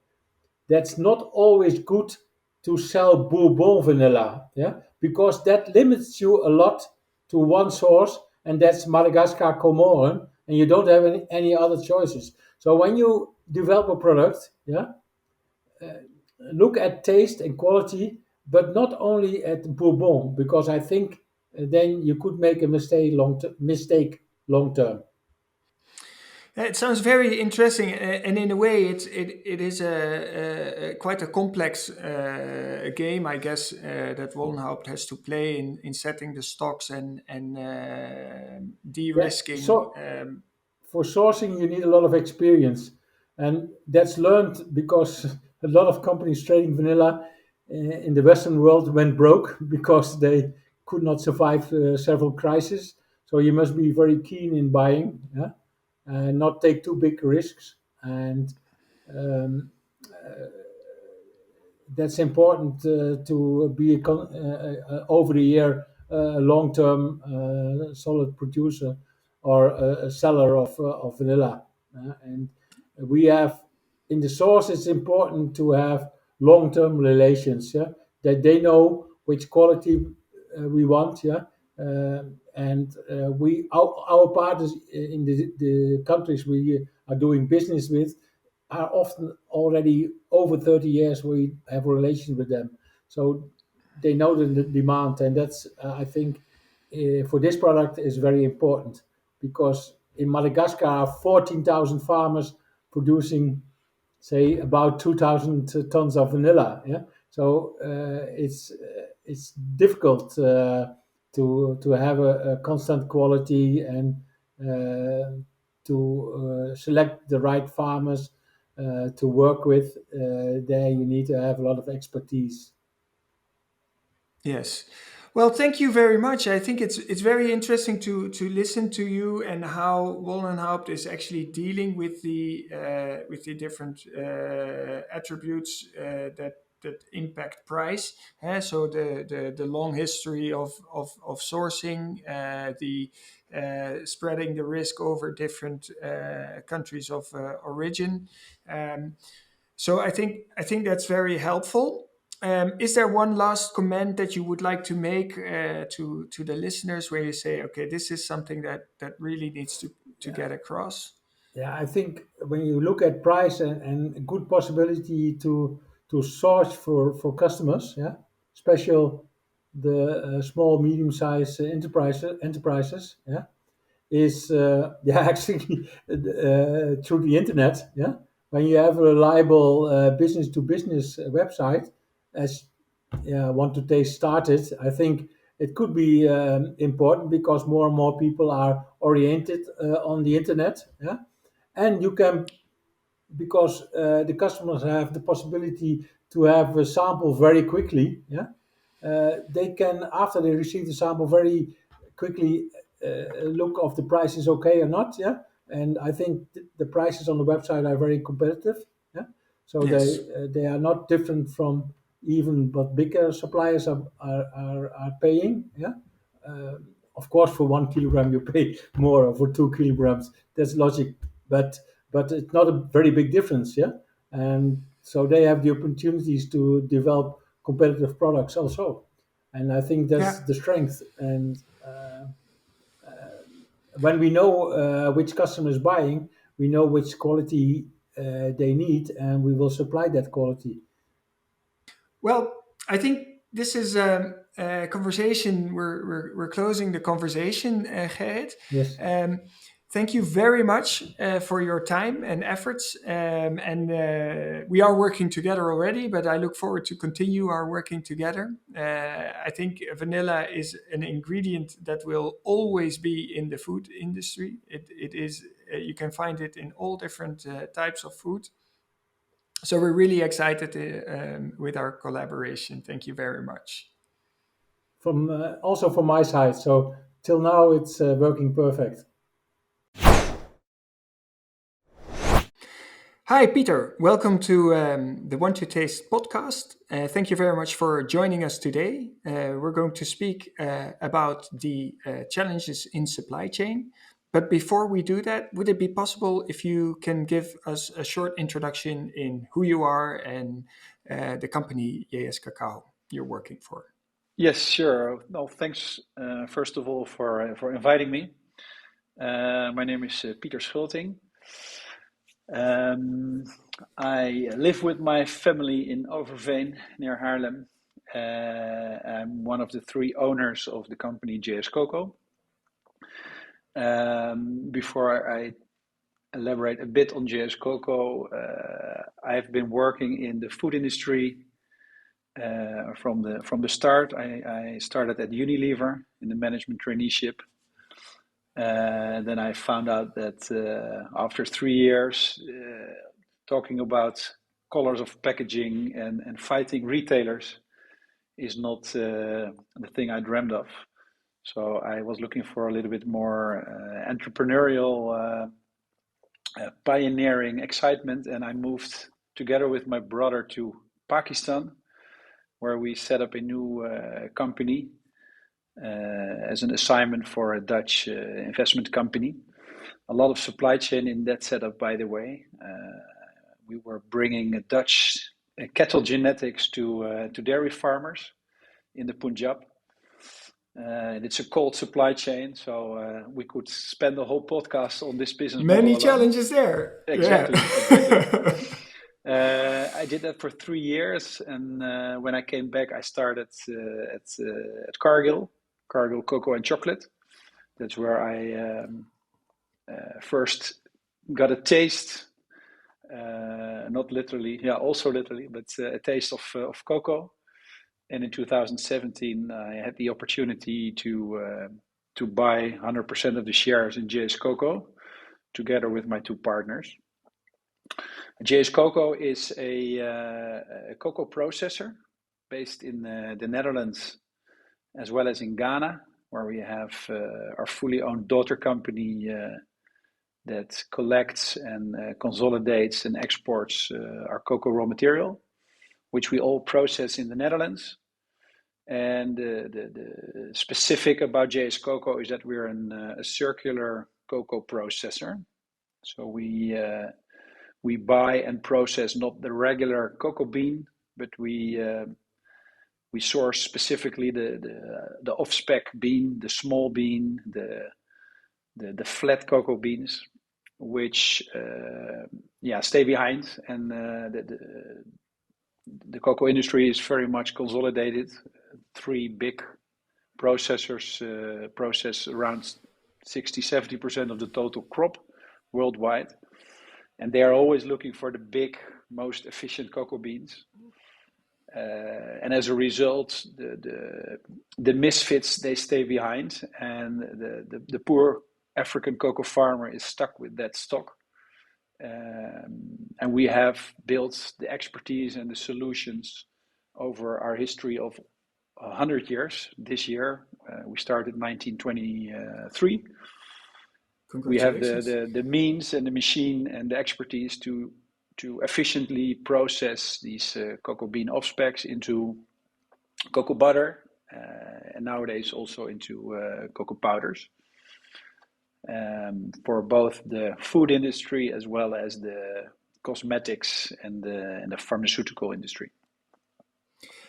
That's not always good to sell bourbon vanilla, yeah, because that limits you a lot to one source, and that's Madagascar Comoran, and you don't have any other choices. So when you develop a product, yeah, look at taste and quality, but not only at bourbon, because I think then you could make a mistake long term. It sounds very interesting, and in a way, it is quite a complex game, I guess, that Wollenhaupt has to play in setting the stocks and Yeah, de-risking. so for sourcing you need a lot of experience, and that's learned because a lot of companies trading vanilla in the western world went broke because they could not survive several crises. So you must be very keen in buying, yeah, and not take too big risks, and um, that's important to be over the year long term solid producer or a seller of vanilla. And we have in the source, it's important to have long term relations, yeah, that they know which quality we want, yeah. And our partners in the countries we are doing business with are often already over 30 years we have relations with them. So they know the demand, and that's, I think, for this product is very important because in Madagascar, 14,000 farmers producing, say, about 2,000 tons of vanilla. Yeah, so it's difficult to have a constant quality and to select the right farmers to work with. There you need to have a lot of expertise. Yes. Well, thank you very much. I think it's very interesting to listen to you and how Wollenhaupt is actually dealing with the different attributes that impact price. So the long history of sourcing, the spreading the risk over different countries of origin. Um, so I think that's very helpful. Is there one last comment that you would like to make to the listeners, where you say, okay, this is something that really needs to Yeah, get across? yeah. I think when you look at price and good possibility to source for customers, yeah, special the small medium sized enterprises, yeah, is yeah, actually through the internet. Yeah, when you have a reliable business to business website, as want to take started, I think it could be important because more and more people are oriented on the internet. Yeah, and you can, because the customers have the possibility to have a sample very quickly. Yeah, they can, after they receive the sample, very quickly look if the price is okay or not. Yeah, and I think the prices on the website are very competitive. Yeah, so Yes. they are not different from even what bigger suppliers are paying. Yeah, uh, of course, for 1 kilogram you pay more, or for 2 kilograms. That's logic, but it's not a very big difference. Yeah, and so they have the opportunities to develop competitive products also, and I think that's Yeah. the strength. And when we know which customer is buying, we know which quality they need, and we will supply that quality. Well, I think this is a conversation. We're closing the conversation, Gerrit. Yes. Thank you very much for your time and efforts. And we are working together already, but I look forward to continue our working together. I think vanilla is an ingredient that will always be in the food industry. It is. You can find it in all different types of food. So we're really excited with our collaboration. Thank you very much. From also from my side. So till now, it's working perfect. Hi, Peter. Welcome to the Want to Taste podcast. Thank you very much for joining us today. We're going to speak about the challenges in supply chain. But before we do that, would it be possible if you can give us a short introduction in who you are and the company JS Cacao you're working for? Yes, sure. No, thanks first of all for inviting me. My name is Peter Schulting. I live with my family in Overveen near Haarlem. I'm one of the three owners of the company JS Cocoa. Before I elaborate a bit on JS Cocoa, I've been working in the food industry from the start. I started at Unilever in the management traineeship. Then I found out that after 3 years, talking about colors of packaging and fighting retailers is not the thing I dreamed of. So I was looking for a little bit more entrepreneurial, pioneering excitement, and I moved together with my brother to Pakistan, where we set up a new company as an assignment for a Dutch investment company. A lot of supply chain in that setup, by the way. We were bringing Dutch cattle genetics to dairy farmers in the Punjab. And it's a cold supply chain, so we could spend the whole podcast on this business model Many alone. challenges there. Exactly. I did that for 3 years, and when I came back, I started at Cargill Cocoa and Chocolate. That's where I first got a taste, not literally, yeah, also literally, but a taste of cocoa. And in 2017, I had the opportunity to buy 100% of the shares in JS Cocoa, together with my two partners. JS Cocoa is a cocoa processor based in the Netherlands as well as in Ghana, where we have our fully owned daughter company that collects and consolidates and exports our cocoa raw material, which we all process in the Netherlands. And the specific about JS Cocoa is that we're a circular cocoa processor. So we buy and process not the regular cocoa bean, but we source specifically the off-spec bean, the small bean, the flat cocoa beans, which stay behind, and the cocoa industry is very much consolidated. 3 big processors process around 60-70% of the total crop worldwide, and they are always looking for the big, most efficient cocoa beans. And as a result, the misfits, they stay behind, and the poor African cocoa farmer is stuck with that stock. And we have built the expertise and the solutions over our history of 100 years. This year, we started 1923. We have the means and the machine and the expertise to efficiently process these cocoa bean off-specs into cocoa butter, and nowadays also into cocoa powders, for both the food industry as well as the cosmetics and the pharmaceutical industry.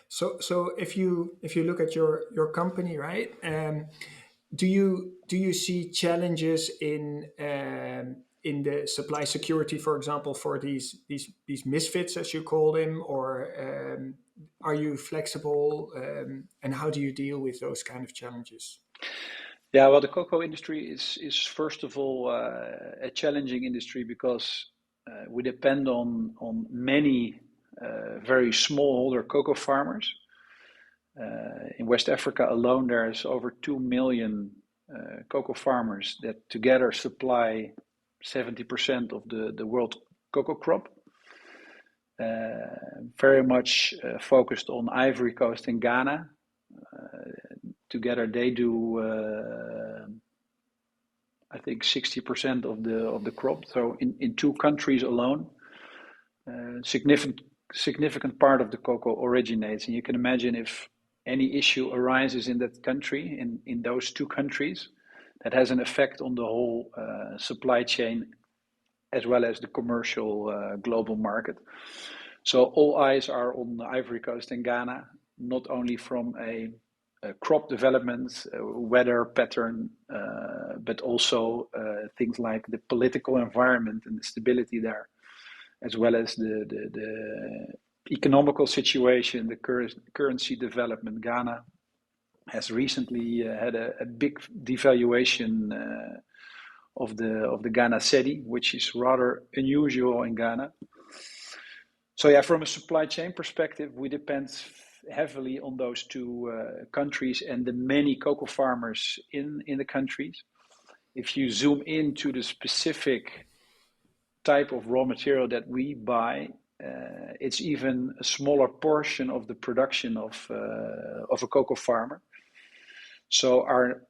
So if you look at your company, right? Do you see challenges in the supply security, for example, for these misfits, as you call them, or are you flexible, and how do you deal with those kind of challenges? Yeah, well, the cocoa industry is first of all a challenging industry because we depend on many very smallholder cocoa farmers. In West Africa alone, there's over 2 million cocoa farmers that together supply 70% of the world cocoa crop. Very much focused on Ivory Coast and Ghana. Together they do, I think, 60% of the crop. So in two countries alone, significant part of the cocoa originates. And you can imagine if any issue arises in that country, in those two countries, that has an effect on the whole supply chain as well as the commercial global market. So all eyes are on the Ivory Coast and Ghana, not only from a crop development, weather pattern, but also things like the political environment and the stability there, as well as the economical situation, the currency development. Ghana has recently had a big devaluation of the Ghana cedi, which is rather unusual in Ghana. So yeah, from a supply chain perspective, we depend heavily on those two countries and the many cocoa farmers in the countries. If you zoom into the specific type of raw material that we buy, it's even a smaller portion of the production of a cocoa farmer. So our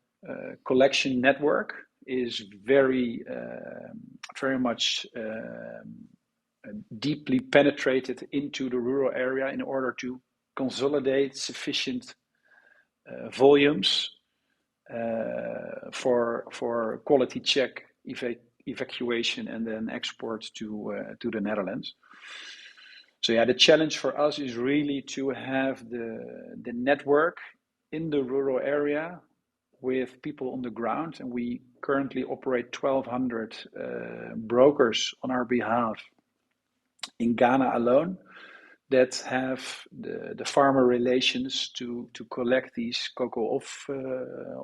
collection network is very much deeply penetrated into the rural area in order to consolidate sufficient volumes for quality check, evacuation, and then export to the Netherlands. So yeah, the challenge for us is really to have the network in the rural area with people on the ground, and we currently operate 1,200 brokers on our behalf in Ghana alone that have the farmer relations to collect these cocoa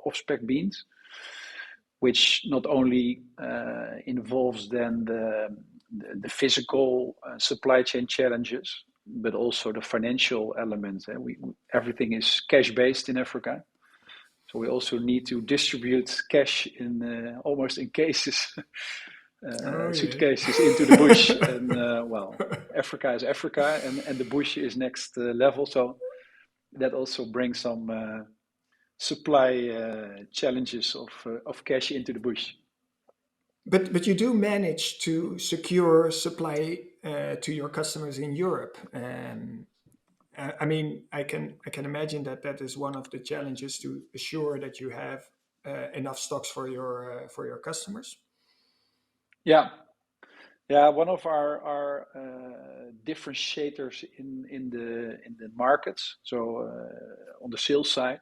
off-spec beans, which not only involves then the physical supply chain challenges, but also the financial elements. Everything is cash-based in Africa. So we also need to distribute cash in almost in cases, suitcases into the bush. And well, Africa is Africa, and the bush is next level. So that also brings some supply challenges of cash into the bush. But you do manage to secure supply to your customers in Europe. I mean, I can imagine that is one of the challenges, to assure that you have enough stocks for your customers. Yeah, one of our differentiators in the markets, so on the sales side,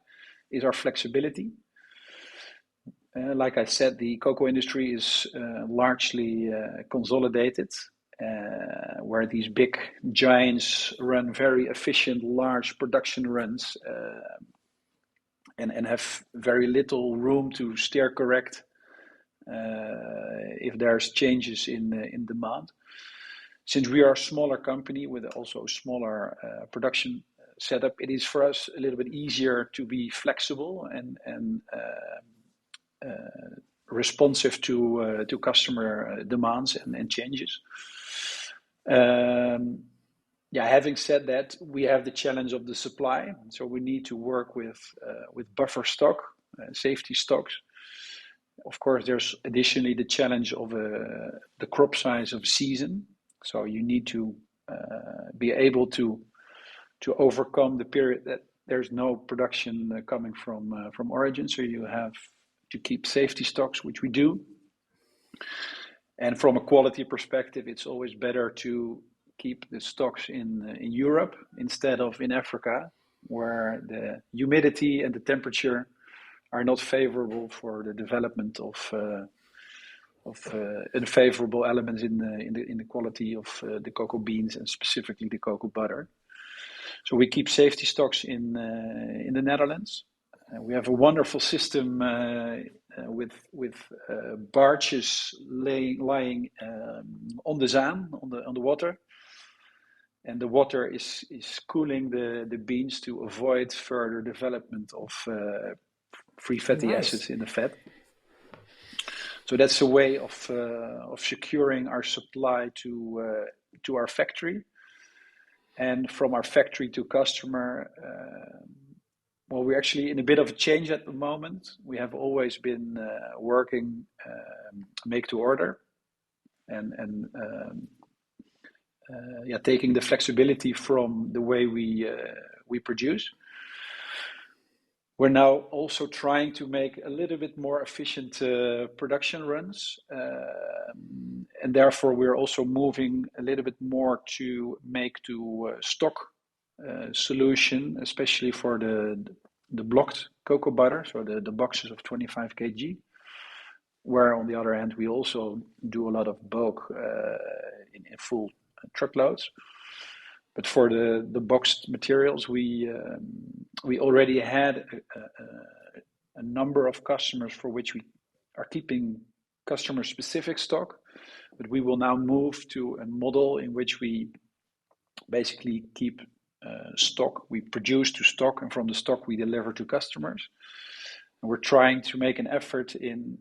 is our flexibility. Like I said, the cocoa industry is largely consolidated, where these big giants run very efficient, large production runs, and have very little room to steer correct if there's changes in demand. Since we are a smaller company with also a smaller production setup, it is for us a little bit easier to be flexible and responsive to customer demands and changes. Having said that, we have the challenge of the supply, so we need to work with buffer stock, safety stocks. Of course, there's additionally the challenge of the crop size of season. So you need to be able to overcome the period that there's no production coming from origin. So you have to keep safety stocks, which we do. And from a quality perspective, it's always better to keep the stocks in Europe instead of in Africa, where the humidity and the temperature are not favorable for the development of unfavorable elements in the quality of the cocoa beans and specifically the cocoa butter. So we keep safety stocks in the Netherlands. We have a wonderful system with barges lying on the Zaan, on the water, and the water is cooling the beans to avoid further development of free fatty acids in the fat. So that's a way of securing our supply to our factory, and from our factory to customer. Well, we're actually in a bit of a change at the moment. We have always been working make to order, and taking the flexibility from the way we produce. We're now also trying to make a little bit more efficient production runs, and therefore we're also moving a little bit more to make to stock solution, especially for the blocked cocoa butter, so the boxes of 25 kg, where on the other hand we also do a lot of bulk in full truckloads. But for the boxed materials, we already had a number of customers for which we are keeping customer-specific stock, but we will now move to a model in which we basically keep stock. We produce to stock, and from the stock we deliver to customers. And we're trying to make an effort in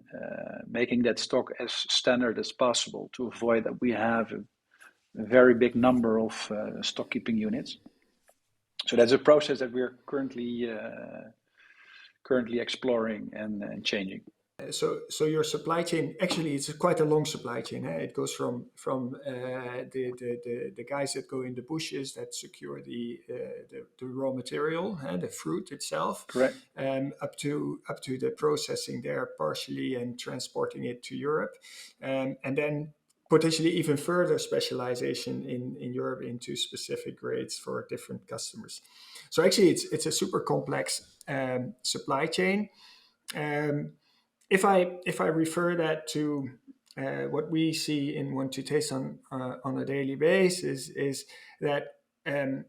making that stock as standard as possible to avoid that we have a very big number of stock keeping units. So that's a process that we're currently exploring and changing. So your supply chain, actually, it's quite a long supply chain. It goes from the guys that go in the bushes that secure the raw material, the fruit itself, correct, up to the processing there partially and transporting it to Europe, and then potentially even further specialization in Europe into specific grades for different customers. So actually, it's a super complex supply chain. If I refer that to what we see in Want to Taste on a daily basis, is that the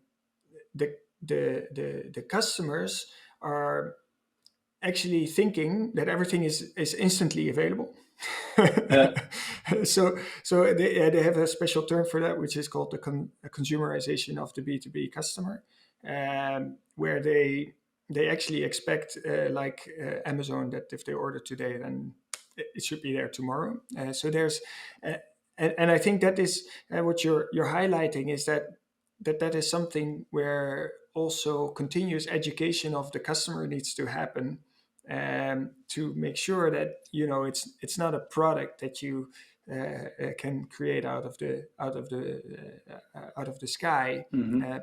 customers are actually thinking that everything is instantly available. So they have a special term for that, which is called the consumerization of the B2B customer, where they actually expect, like Amazon, that if they order today, then it should be there tomorrow. So there's, and I think that is what you're highlighting, is that is something where also continuous education of the customer needs to happen, to make sure that it's not a product that you can create out of the sky,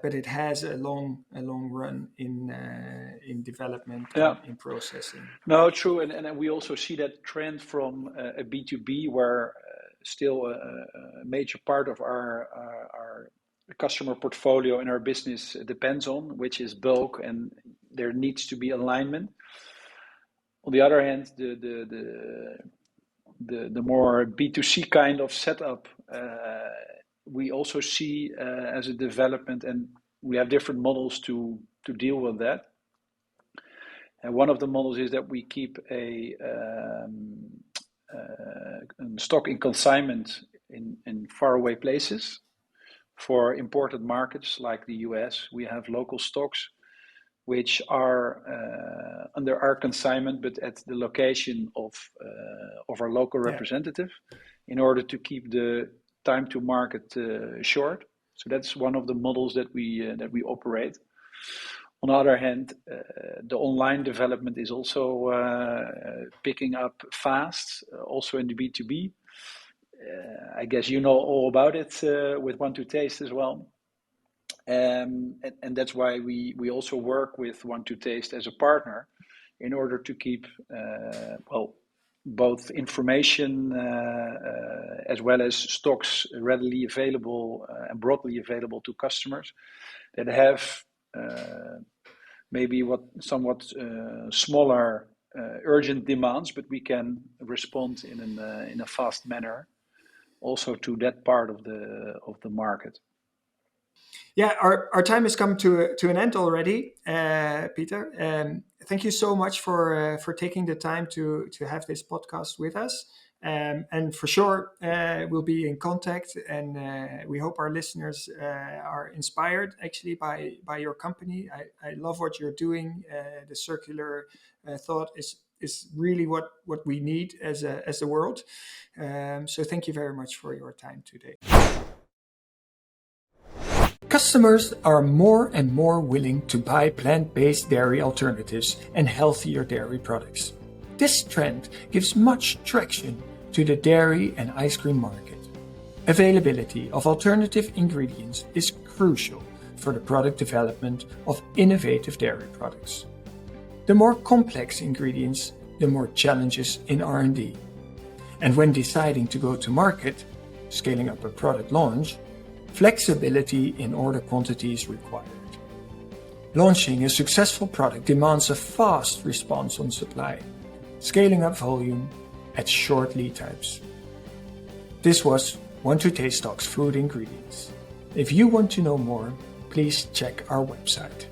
but it has a long run in development and in processing. No, true, and we also see that trend from a B2B, where still a major part of our customer portfolio in our business depends on, which is bulk, and there needs to be alignment. On the other hand, the more B2C kind of setup, we also see as a development, and we have different models to deal with that. And one of the models is that we keep a stock in consignment in faraway places. For imported markets like the US, we have local stocks which are under our consignment, but at the location of our local representative, in order to keep the time to market short. So that's one of the models that we operate. On the other hand, the online development is also picking up fast, also in the B2B. I guess you know all about it with Want to Taste as well. And that's why we also work with Want to Taste as a partner, in order to keep both information as well as stocks readily available and broadly available to customers that have maybe somewhat smaller urgent demands, but we can respond in a fast manner also to that part of the market. Yeah, our time has come to an end already, Peter. Thank you so much for taking the time to have this podcast with us. And for sure, we'll be in contact, and we hope our listeners are inspired actually by your company. I love what you're doing. The circular thought is really what we need as a world. So thank you very much for your time today. Customers are more and more willing to buy plant-based dairy alternatives and healthier dairy products. This trend gives much traction to the dairy and ice cream market. Availability of alternative ingredients is crucial for the product development of innovative dairy products. The more complex ingredients, the more challenges in R&D. And when deciding to go to market, scaling up a product launch, flexibility in order quantity is required. Launching a successful product demands a fast response on supply, scaling up volume at short lead times. This was Want to Taste Talks Food Ingredients. If you want to know more, please check our website.